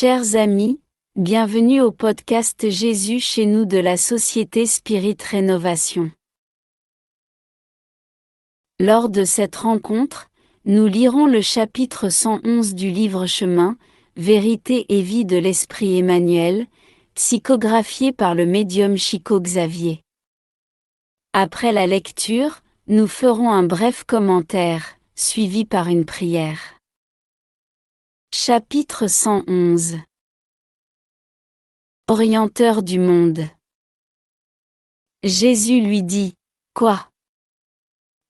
Chers amis, bienvenue au podcast Jésus chez nous de la Société Spirit Rénovation. Lors de cette rencontre, nous lirons le chapitre 111 du livre Chemin, Vérité et Vie de l'Esprit Emmanuel, psychographié par le médium Chico Xavier. Après la lecture, nous ferons un bref commentaire, suivi par une prière. Chapitre 111. Orienteur du monde. Jésus lui dit, « Quoi ?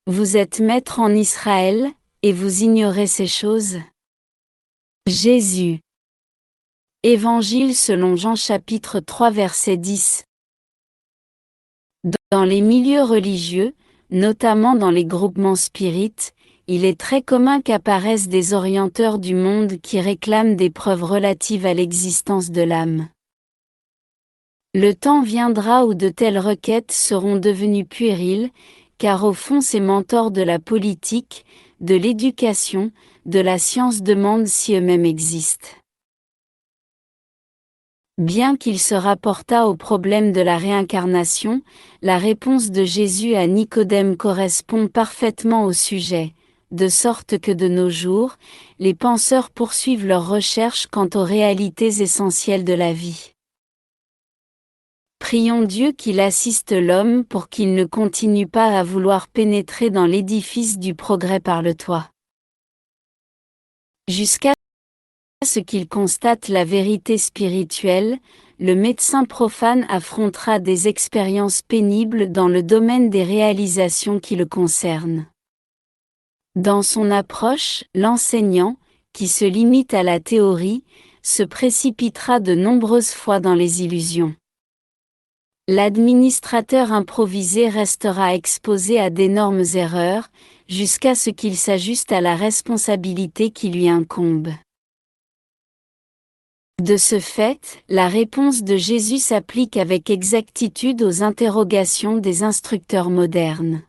Vous êtes maître en Israël, et vous ignorez ces choses ?» Jésus. Évangile selon Jean chapitre 3 verset 10. Dans les milieux religieux, notamment dans les groupements spirites, il est très commun qu'apparaissent des orienteurs du monde qui réclament des preuves relatives à l'existence de l'âme. Le temps viendra où de telles requêtes seront devenues puériles, car au fond ces mentors de la politique, de l'éducation, de la science demandent si eux-mêmes existent. Bien qu'il se rapportât au problème de la réincarnation, la réponse de Jésus à Nicodème correspond parfaitement au sujet, de sorte que de nos jours, les penseurs poursuivent leurs recherches quant aux réalités essentielles de la vie. Prions Dieu qu'il assiste l'homme pour qu'il ne continue pas à vouloir pénétrer dans l'édifice du progrès par le toit. Jusqu'à ce qu'il constate la vérité spirituelle, le médecin profane affrontera des expériences pénibles dans le domaine des réalisations qui le concernent. Dans son approche, l'enseignant, qui se limite à la théorie, se précipitera de nombreuses fois dans les illusions. L'administrateur improvisé restera exposé à d'énormes erreurs, jusqu'à ce qu'il s'ajuste à la responsabilité qui lui incombe. De ce fait, la réponse de Jésus s'applique avec exactitude aux interrogations des instructeurs modernes.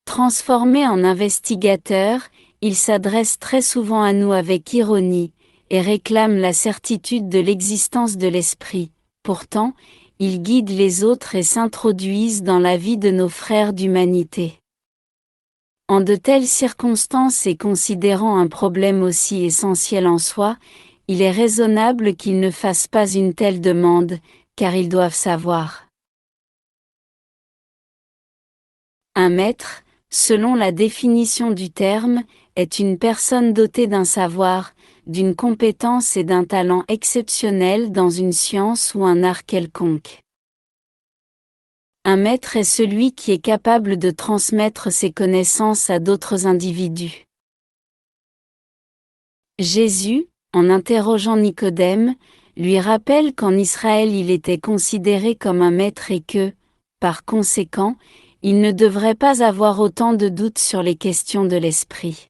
Transformé en investigateur, il s'adresse très souvent à nous avec ironie, et réclame la certitude de l'existence de l'esprit. Pourtant, il guide les autres et s'introduisent dans la vie de nos frères d'humanité. En de telles circonstances et considérant un problème aussi essentiel en soi, il est raisonnable qu'ils ne fassent pas une telle demande, car ils doivent savoir. Un maître, selon la définition du terme, est une personne dotée d'un savoir, d'une compétence et d'un talent exceptionnel dans une science ou un art quelconque. Un maître est celui qui est capable de transmettre ses connaissances à d'autres individus. Jésus, en interrogeant Nicodème, lui rappelle qu'en Israël il était considéré comme un maître et que, par conséquent, il ne devrait pas avoir autant de doutes sur les questions de l'esprit.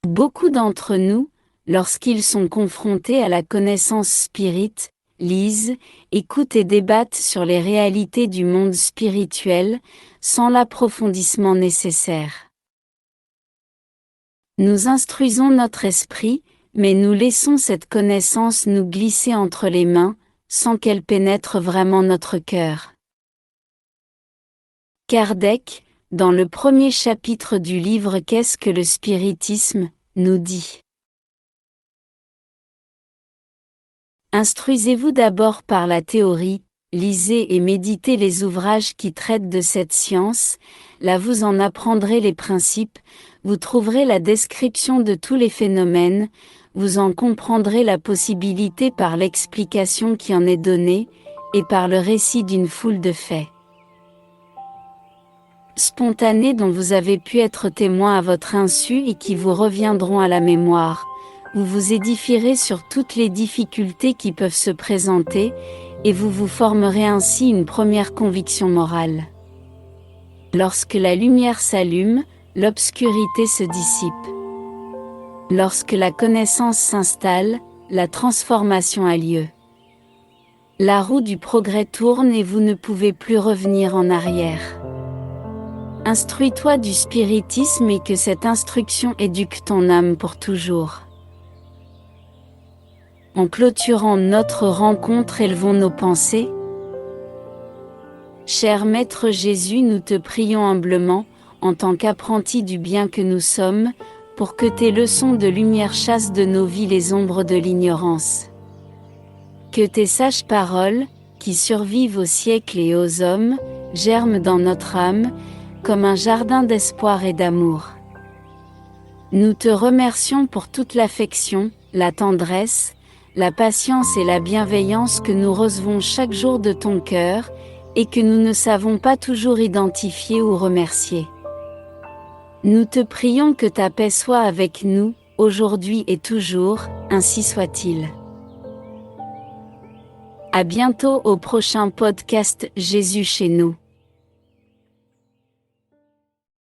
Beaucoup d'entre nous, lorsqu'ils sont confrontés à la connaissance spirite, lisent, écoutent et débattent sur les réalités du monde spirituel, sans l'approfondissement nécessaire. Nous instruisons notre esprit, mais nous laissons cette connaissance nous glisser entre les mains, sans qu'elle pénètre vraiment notre cœur. Kardec, dans le premier chapitre du livre Qu'est-ce que le spiritisme, nous dit : instruisez-vous d'abord par la théorie, lisez et méditez les ouvrages qui traitent de cette science, là vous en apprendrez les principes, vous trouverez la description de tous les phénomènes, vous en comprendrez la possibilité par l'explication qui en est donnée, et par le récit d'une foule de faits spontanés dont vous avez pu être témoin à votre insu et qui vous reviendront à la mémoire. Vous vous édifierez sur toutes les difficultés qui peuvent se présenter, et vous vous formerez ainsi une première conviction morale. Lorsque la lumière s'allume, l'obscurité se dissipe. Lorsque la connaissance s'installe, la transformation a lieu. La roue du progrès tourne et vous ne pouvez plus revenir en arrière. Instruis-toi du spiritisme et que cette instruction éduque ton âme pour toujours. En clôturant notre rencontre, élevons nos pensées. Cher Maître Jésus, nous te prions humblement, en tant qu'apprentis du bien que nous sommes, pour que tes leçons de lumière chassent de nos vies les ombres de l'ignorance. Que tes sages paroles, qui survivent aux siècles et aux hommes, germent dans notre âme, comme un jardin d'espoir et d'amour. Nous te remercions pour toute l'affection, la tendresse, la patience et la bienveillance que nous recevons chaque jour de ton cœur, et que nous ne savons pas toujours identifier ou remercier. Nous te prions que ta paix soit avec nous, aujourd'hui et toujours, ainsi soit-il. À bientôt au prochain podcast Jésus chez nous.